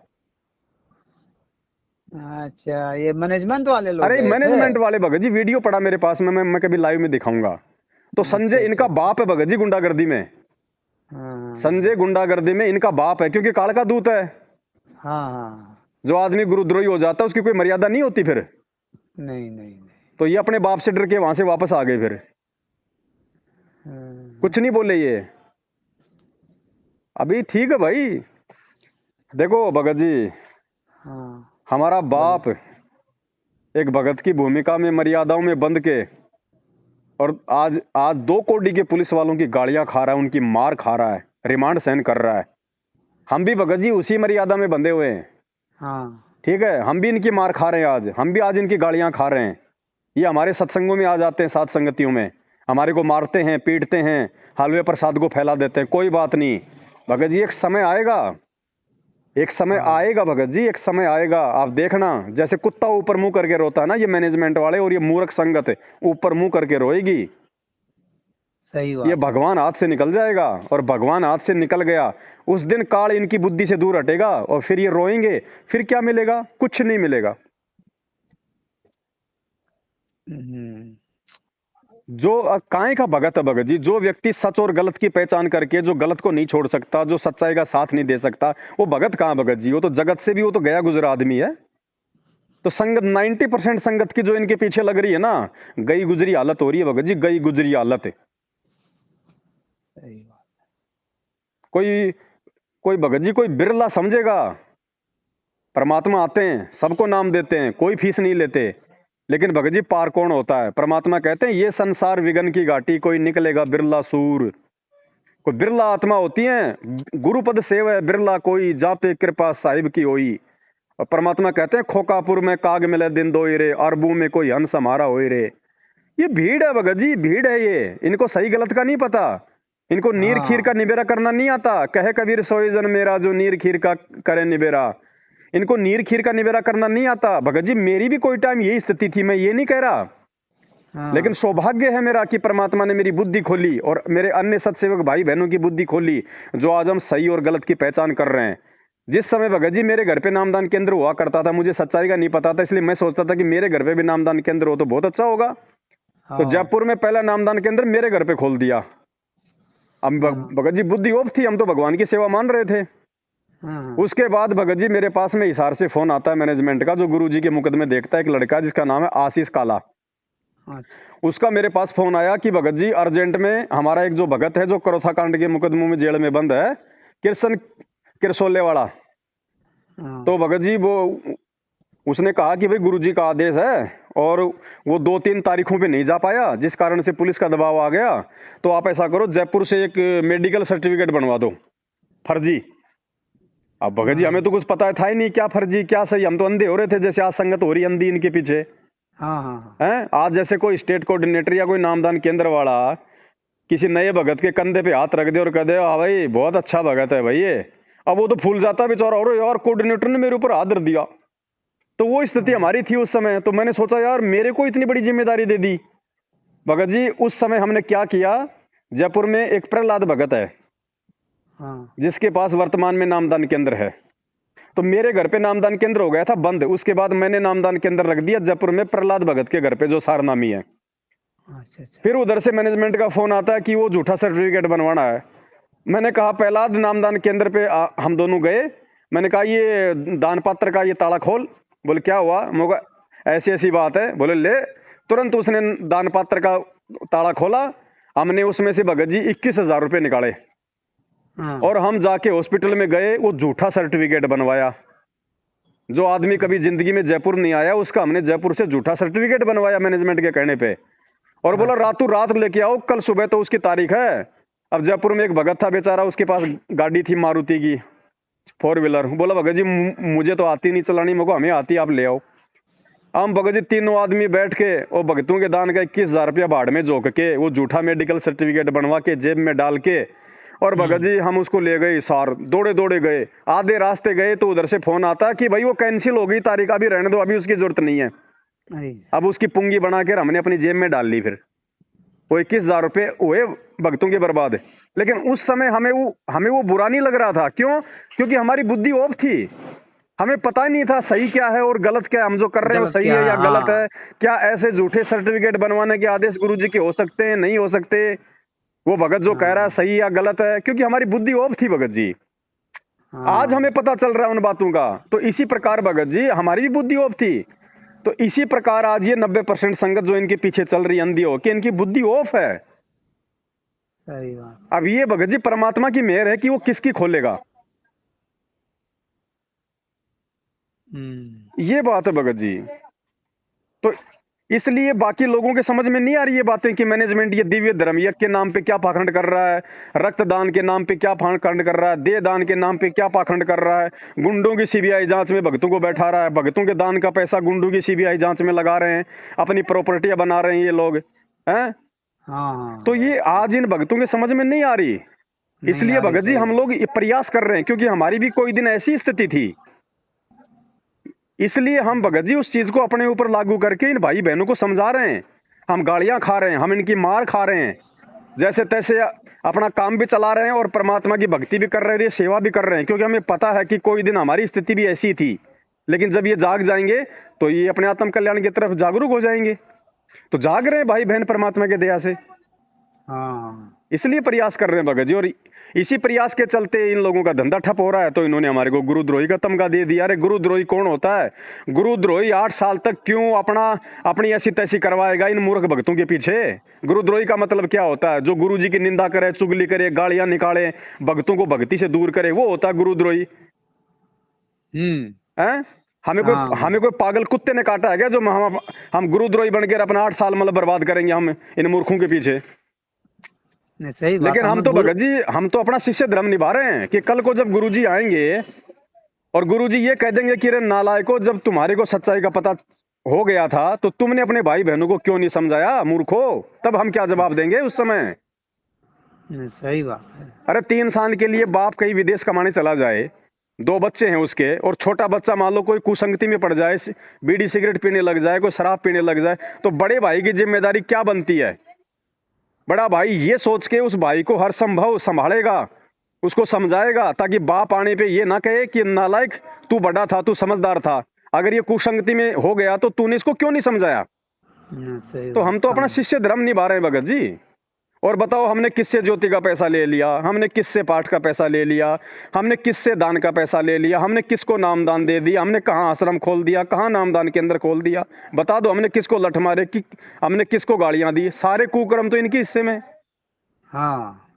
अच्छा, ये मैनेजमेंट वाले लोग अरे गए थे? मैनेजमेंट वाले भगत जी, वीडियो पड़ा मेरे पास में, मैं कभी लाइव में दिखाऊंगा। तो अच्छा संजय अच्छा इनका अच्छा। बाप है भगत जी, गुंडागर्दी में। हाँ संजय गुंडागर्दी में इनका बाप है, क्योंकि काल का दूत है। हाँ हाँ। जो आदमी गुरुद्रोही हो जाता है उसकी कोई मर्यादा नहीं होती फिर। नहीं नहीं नहीं। तो ये अपने बाप से डर के वहां से वापस आ गए फिर, हाँ कुछ नहीं बोले ये। अभी ठीक है भाई। देखो भगत जी, हाँ। हमारा बोलिए। बाप एक भगत की भूमिका में मर्यादाओं में बंध के, और आज आज 2 कोड़ी के पुलिस वालों की गालियां खा रहा है, उनकी मार खा रहा है, रिमांड सहन कर रहा है। हम भी भगत जी उसी मर्यादा में बंधे हुए हैं। हाँ ठीक है, हम भी इनकी मार खा रहे हैं, आज हम भी आज इनकी गालियां खा रहे हैं। ये हमारे सत्संगों में आ जाते हैं, साथ संगतियों में हमारे को मारते हैं, पीटते हैं, हलवे प्रसाद को फैला देते हैं। कोई बात नहीं भगत जी, एक समय आएगा, एक समय हाँ। आएगा भगत जी, एक समय आएगा, आप देखना। जैसे कुत्ता ऊपर मुंह करके रोता है ना, ये मैनेजमेंट वाले और ये मूर्ख संगत ऊपर मुंह करके रोएगी। सही ये बात है। भगवान हाथ से निकल जाएगा, और भगवान हाथ से निकल गया उस दिन काल इनकी बुद्धि से दूर हटेगा, और फिर ये रोएंगे। फिर क्या मिलेगा? कुछ नहीं मिलेगा। हम्म। जो काहे का भगत है भगत जी, जो व्यक्ति सच और गलत की पहचान करके जो गलत को नहीं छोड़ सकता, जो सच्चाई का साथ नहीं दे सकता, वो भगत कहाँ भगत जी? वो तो जगत से भी, वो तो गया गुजरा आदमी है। तो संगत 90% संगत की जो इनके पीछे लग रही है ना, गई गुजरी हालत हो रही है भगत जी, गई गुजरी हालत है। सही बात। कोई कोई भगत जी, कोई बिरला समझेगा परमात्मा आते हैं, सबको नाम देते हैं, कोई फीस नहीं लेते। लेकिन भगत जी पार कौन होता है? परमात्मा कहते हैं, ये संसार विघन की घाटी, कोई निकलेगा बिरला सूर। कोई बिरला आत्मा होती है, गुरुपद सेव है बिरला कोई, जा पे कृपा साहिब की होई। और परमात्मा कहते हैं, खोकापुर में काग मिले दिन दोई रे, अरबू में कोई हंस हमारा होई रे। ये भीड़ है भगत जी, भीड़ है ये। इनको सही गलत का नहीं पता, इनको नीर खीर का हाँ निबेरा करना नहीं आता। कहे कबीर सोई जन मेरा, जो नीर खीर का करे निबेरा। इनको नीर खीर का निबेरा करना नहीं आता भगत जी। मेरी भी कोई टाइम यही स्थिति थी, मैं ये नहीं कह रहा, लेकिन हाँ। सौभाग्य है मेरा कि परमात्मा ने मेरी बुद्धि खोली, और मेरे अन्य सत्सेवक भाई बहनों की बुद्धि खोली, जो आज हम सही और गलत की पहचान कर रहे हैं। जिस समय भगत जी मेरे घर पे नामदान केंद्र हुआ करता था, मुझे सच्चाई का नहीं पता था, इसलिए मैं सोचता था कि मेरे घर पे भी नामदान केंद्र हो तो बहुत अच्छा होगा। तो हाँ जयपुर में पहला नामदान केंद्र मेरे घर पे खोल दिया। अब हाँ भगत जी बुद्धि ऑफ थी, हम तो भगवान की सेवा मान रहे थे। हाँ। उसके बाद भगत जी मेरे पास में हिसार से फोन आता है मैनेजमेंट का, जो गुरु जी के मुकदमे देखता है, एक लड़का जिसका नाम है आशीष काला। अच्छा। उसका मेरे पास फोन आया कि भगत जी अर्जेंट में हमारा एक जो भगत है, जो करोथा कांड के मुकदमों में जेल में बंद है, किरसन किरसोले वाला। हाँ तो भगत जी वो उसने कहा कि भाई गुरुजी का आदेश है, और वो 2-3 तारीखों पे नहीं जा पाया, जिस कारण से पुलिस का दबाव आ गया। तो आप ऐसा करो, जयपुर से एक मेडिकल सर्टिफिकेट बनवा दो, फर्जी। अब भगत जी हमें हाँ तो कुछ पता था ही नहीं, क्या फर्जी क्या सही, हम तो अंधे हो रहे थे, जैसे आज संगत हो रही है अंधी इनके पीछे। हाँ हाँ। हैं आज जैसे कोई स्टेट कोऑर्डिनेटर या कोई नामदान केंद्र वाला किसी नए भगत के कंधे पे हाथ रख दे और कह दे, हाँ भाई बहुत अच्छा भगत है भाई ये, अब वो तो फूल जाता है बेचारा, और यार कोऑर्डिनेटर ने मेरे ऊपर हाथ रख दिया। तो वो स्थिति हाँ हमारी थी उस समय। तो मैंने सोचा यार मेरे को इतनी बड़ी जिम्मेदारी दे दी। भगत जी उस समय हमने क्या किया, जयपुर में एक प्रहलाद भगत है, हाँ। जिसके पास वर्तमान में नामदान केंद्र है। तो मेरे घर पे नामदान केंद्र हो गया था बंद, उसके बाद मैंने नामदान केंद्र रख दिया जयपुर में प्रहलाद भगत के घर पे, जो सारनामी है। अच्छा अच्छा। फिर उधर से मैनेजमेंट का फोन आता है कि वो झूठा सर्टिफिकेट बनवाना है। मैंने कहा प्रहलाद नामदान केंद्र पे हम दोनों गए। मैंने कहा ये दान पात्र का ये ताला खोल। बोले क्या हुआ? मैं कहा ऐसी ऐसी बात है। बोले ले। तुरंत उसने दान पात्र का ताला खोला। हमने उसमें से भगत जी 21,000 रुपये निकाले, हाँ और हम जाके हॉस्पिटल में गए, वो झूठा सर्टिफिकेट बनवाया। जो आदमी कभी जिंदगी में जयपुर नहीं आया, उसका हमने जयपुर से झूठा सर्टिफिकेट बनवाया मैनेजमेंट के कहने पे, और बोला अच्छा। रातों रात लेके आओ, कल सुबह तो उसकी तारीख है। अब जयपुर में एक भगत था बेचारा, उसके पास गाड़ी थी मारुति की, 4 व्हीलर। बोला भगत जी मुझे तो आती नहीं चलानी, मेरे को हमें आती, आप ले आओ। हम भगत जी तीनों आदमी बैठ के और भगतों के दान का 21,000 रुपया भाड़ में झोंक के वो झूठा मेडिकल सर्टिफिकेट बनवा के जेब में डाल के और भगत जी हम उसको ले गए हिसार, दौड़े दौड़े गए। आधे रास्ते गए तो उधर से फोन आता कि भाई वो कैंसिल हो गई तारीख, अभी रहने दो, अभी उसकी जरूरत नहीं है। अरे अब उसकी पुंगी बना के हमने अपनी जेब में डाल ली। फिर वो 21,000 रुपये हुए भगतों के बर्बाद। लेकिन उस समय हमें वो बुरा नहीं लग रहा था। क्यों? क्योंकि हमारी बुद्धि ऑफ थी, हमें पता ही नहीं था सही क्या है और गलत क्या है। हम जो कर रहे हैं वो गलत सही क्या है है, या गलत हाँ। है? क्या ऐसे झूठे सर्टिफिकेट बनवाने के आदेश गुरुजी के हो सकते हैं, नहीं हो सकते? वो भगत जो कह रहा है हाँ सही या गलत है, क्योंकि हमारी बुद्धि ऑफ थी भगत जी। आज हाँ हमें पता चल रहा है उन बातों का। तो इसी प्रकार भगत जी हमारी भी बुद्धि ऑफ थी। तो इसी प्रकार आज ये 90% संगत जो इनके पीछे चल रही अंधी हो कि इनकी बुद्धि ऑफ है। सही बात। अब ये भगत जी परमात्मा की मेहर है कि वो किसकी खोलेगा, ये बात है भगत जी। तो इसलिए बाकी लोगों के समझ में नहीं आ रही ये बातें कि मैनेजमेंट ये दिव्य धर्म यज्ञ के नाम पे क्या पाखंड कर रहा है, रक्तदान के नाम पे क्या पाखंड कर रहा है, देह दान के नाम पे क्या पाखंड कर रहा है, गुंडों की सीबीआई जांच में भक्तों को बैठा रहा है, भक्तों के दान का पैसा गुंडों की सीबीआई जांच में लगा रहे हैं, अपनी प्रॉपर्टियां बना रहे हैं ये लोग हैं। हाँ हाँ तो ये आज इन भक्तों के समझ में नहीं आ रही। नहीं इसलिए आ रही, भगत जी सही हम बात। लोग ये प्रयास कर रहे हैं, क्योंकि हमारी भी कोई दिन ऐसी स्थिति थी। इसलिए हम भगत जी उस चीज को अपने ऊपर लागू करके इन भाई बहनों को समझा रहे हैं। हम गालियां खा रहे हैं, हम इनकी मार खा रहे हैं, जैसे तैसे अपना काम भी चला रहे हैं और परमात्मा की भक्ति भी कर रहे हैं, ये सेवा भी कर रहे हैं, क्योंकि हमें पता है कि कोई दिन हमारी स्थिति भी ऐसी थी। लेकिन जब ये जाग जाएंगे तो ये अपने आत्म कल्याण की तरफ जागरूक हो जाएंगे। तो जाग रहे हैं भाई बहन परमात्मा के दया से, हाँ इसलिए प्रयास कर रहे हैं भगत जी। और इसी प्रयास के चलते इन लोगों का धंधा ठप हो रहा है। तो इन्होंने हमारे को गुरुद्रोही का तमगा दे दिया। अरे गुरुद्रोही कौन होता है? गुरुद्रोही 8 साल तक क्यों अपनी ऐसी तैसी करवाएगा इन मूर्ख भक्तों के पीछे? गुरुद्रोही का मतलब क्या होता है? जो गुरु जी की निंदा करे, चुगली करे, गालियां निकाले, भक्तों को भक्ति से दूर करे, वो होता है गुरुद्रोही। हैं? हाँ हमें कोई पागल कुत्ते ने काटा है क्या जो हम गुरुद्रोही बनकर अपना 8 साल मतलब बर्बाद करेंगे हम इन मूर्खों के पीछे? नहीं, सही बात। लेकिन हम हमें तो गुरु, भगत जी हम तो अपना शिष्य धर्म निभा रहे हैं कि कल को जब गुरुजी आएंगे और गुरुजी ये कह देंगे कि रे नालायको, जब तुम्हारे को सच्चाई का पता हो गया था तो तुमने अपने भाई बहनों को क्यों नहीं समझाया मूर्खो? तब हम क्या जवाब देंगे उस समय? नहीं सही बात है। अरे 3 साल के लिए बाप कहीं विदेश कमाने चला जाए, 2 बच्चे हैं उसके, और छोटा बच्चा मान लो कोई कुसंगति में पड़ जाए, बीड़ी सिगरेट पीने लग जाए, कोई शराब पीने लग जाए, तो बड़े भाई की जिम्मेदारी क्या बनती है? बड़ा भाई ये सोच के उस भाई को हर संभव संभालेगा, उसको समझाएगा, ताकि बाप आने पे ये ना कहे कि नालायक तू बड़ा था, तू समझदार था, अगर ये कुसंगति में हो गया तो तूने इसको क्यों नहीं समझाया? नहीं, सही तो बात हम तो अपना समझ। शिष्य धर्म निभा रहे हैं भगत जी। और बताओ हमने किससे ज्योति का पैसा ले लिया, हमने किससे पाठ का पैसा ले लिया, हमने किससे दान का पैसा ले लिया, हमने किसको नामदान दे दिया, हमने कहाँ आश्रम खोल दिया, कहाँ नामदान केंद्र खोल दिया? बता दो, हमने किसको लठ मारे कि हमने किसको गालियां दी? सारे कुकर्म तो इनके हिस्से में। हाँ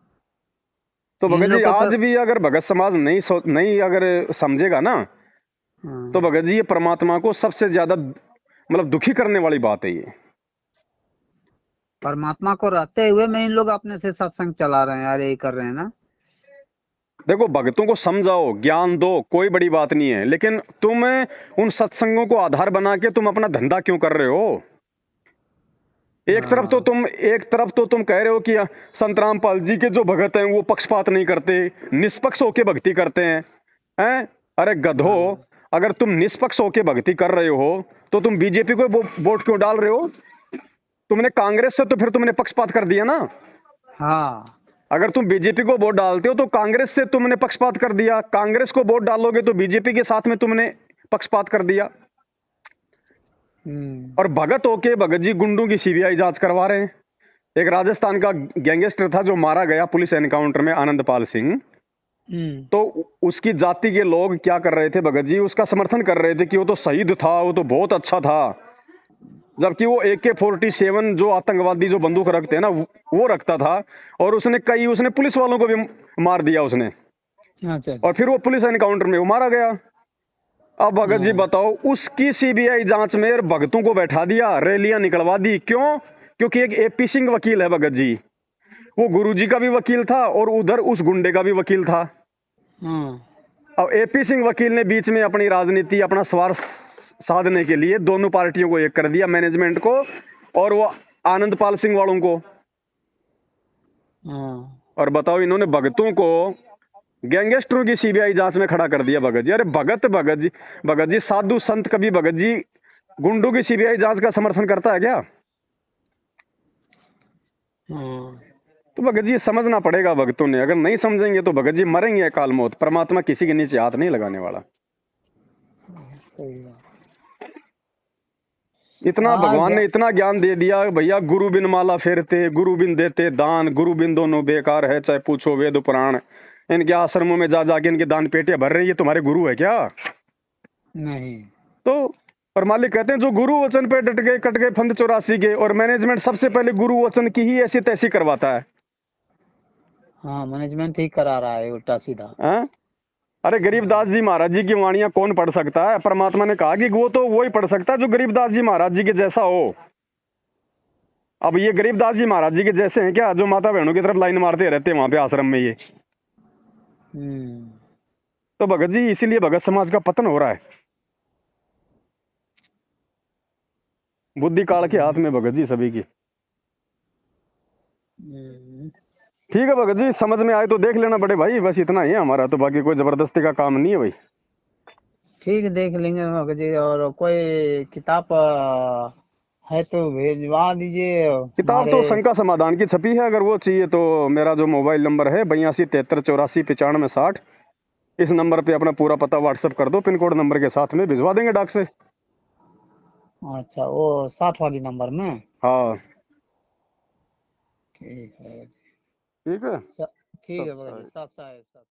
तो इन भगत जी लोग को तो, आज भी अगर भगत समाज नहीं अगर समझेगा ना, तो हाँ, भगत जी ये परमात्मा को सबसे ज्यादा मतलब दुखी करने वाली बात है ये। परमात्मा को रहते हुए में इन लोग अपने से सत्संग चला रहे हैं यार, यही कर रहे हैं ना। देखो भक्तों को समझाओ, ज्ञान दो, कोई बड़ी बात नहीं है, लेकिन तुम उन सत्संगों को आधार बना के तुम अपना धंधा क्यों कर रहे हो? हाँ एक तरफ तो तुम कह रहे हो कि संत रामपाल जी के जो भगत हैं वो पक्षपात नहीं करते, निष्पक्ष होके भक्ति करते हैं। अरे गधो, हाँ अगर तुम निष्पक्ष होके भक्ति कर रहे हो तो तुम बीजेपी को वोट क्यों डाल रहे हो? तुमने कांग्रेस से तो फिर तुमने पक्षपात कर दिया ना। हाँ अगर तुम बीजेपी को वोट डालते हो तो कांग्रेस से तुमने पक्षपात कर दिया, कांग्रेस को वोट डालोगे तो बीजेपी के साथ में तुमने पक्षपात कर दिया। और भगत होके भगत जी गुंडों की सीबीआई जांच करवा रहे हैं। एक राजस्थान का गैंगस्टर था जो मारा गया पुलिस एनकाउंटर में, आनंदपाल सिंह। तो उसकी जाति के लोग क्या कर रहे थे भगत जी? उसका समर्थन कर रहे थे कि वो तो शहीद था, वो तो बहुत अच्छा था, जबकि वो AK-47 जो आतंकवादी जो बंदूक रखते हैं ना वो रखता था। और उसने पुलिस वालों को भी मार दिया उसने, अच्छा और फिर वो पुलिस एनकाउंटर में वो मारा गया। अब भगत जी बताओ, उसकी सीबीआई जांच में भगतों को बैठा दिया, रैलियां निकलवा दी। क्यों? क्योंकि एक AP सिंह वकील है भगत जी, वो गुरुजी का भी वकील था और उधर उस गुंडे का भी वकील था। हाँ अब एपी सिंह वकील ने बीच में अपनी राजनीति अपना स्वार्थ साधने के लिए दोनों पार्टियों को एक कर दिया, मैनेजमेंट को और वो आनंदपाल सिंह वालों को। हाँ। और बताओ इन्होंने भगतों को गैंगस्टरों की सीबीआई जांच में खड़ा कर दिया। भगत जी, अरे भगत जी साधु संत कभी भगत जी गुंडों की सीबीआई जांच का समर्थन करता है क्या? हाँ। तो भगत जी समझना पड़ेगा भगतों ने, अगर नहीं समझेंगे तो भगत जी मरेंगे अकाल मौत। परमात्मा किसी के नीचे हाथ नहीं लगाने वाला। सही बात। इतना हाँ, भगवान ने इतना ज्ञान दे दिया भैया, गुरु बिन माला फेरते, गुरु बिन देते दान, गुरु बिन दोनों बेकार है, चाहे पूछो वेद पुराण। इनके आश्रमों में जा जाके इनके दान पेटियां भर रही है, तुम्हारे गुरु है क्या? नहीं। तो और मालिक कहते हैं जो गुरु वचन पे डट गए कट गए फंद 84 के। और मैनेजमेंट सबसे पहले गुरु वचन की ही ऐसी तैसी करवाता है। हाँ, मैनेजमेंट ही करा रहा है उल्टा सीधा। हाँ? अरे गरीबदास जी महाराज जी की वाणियां कौन पढ़ सकता है? परमात्मा ने कहा कि वो तो वो ही पढ़ सकता है जो गरीबदास जी महाराज जी के जैसा हो। अब ये गरीबदास जी महाराज जी के जैसे हैं क्या, जो माता बहनों की तरफ लाइन मारते रहते हैं वहां पे आश्रम में ये? तो भगत जी इसीलिए भगत समाज का पतन हो रहा है, बुद्धि काल के हाथ में भगत जी सभी की। ठीक है भगत जी, समझ में आए तो देख लेना बड़े भाई, बस इतना ही है हमारा तो, बाकी कोई जबरदस्ती का काम नहीं है भाई। ठीक है, देख लेंगे भगत जी। और कोई किताब है तो भेजवा दीजिए किताब हमारे। तो शंका समाधान की छपी है, अगर वो चाहिए तो मेरा जो मोबाइल नंबर है 82 73 84 95 60, इस नंबर पे अपना पूरा पता व्हाट्सएप कर दो, पिन कोड नंबर के साथ में भिजवा देंगे डाक से। अच्छा, वो 60 वाली नंबर में। हाँ ठीक है भगत जी। ठीक है। ठीक है सत भगत जी, साई। साथ साथ।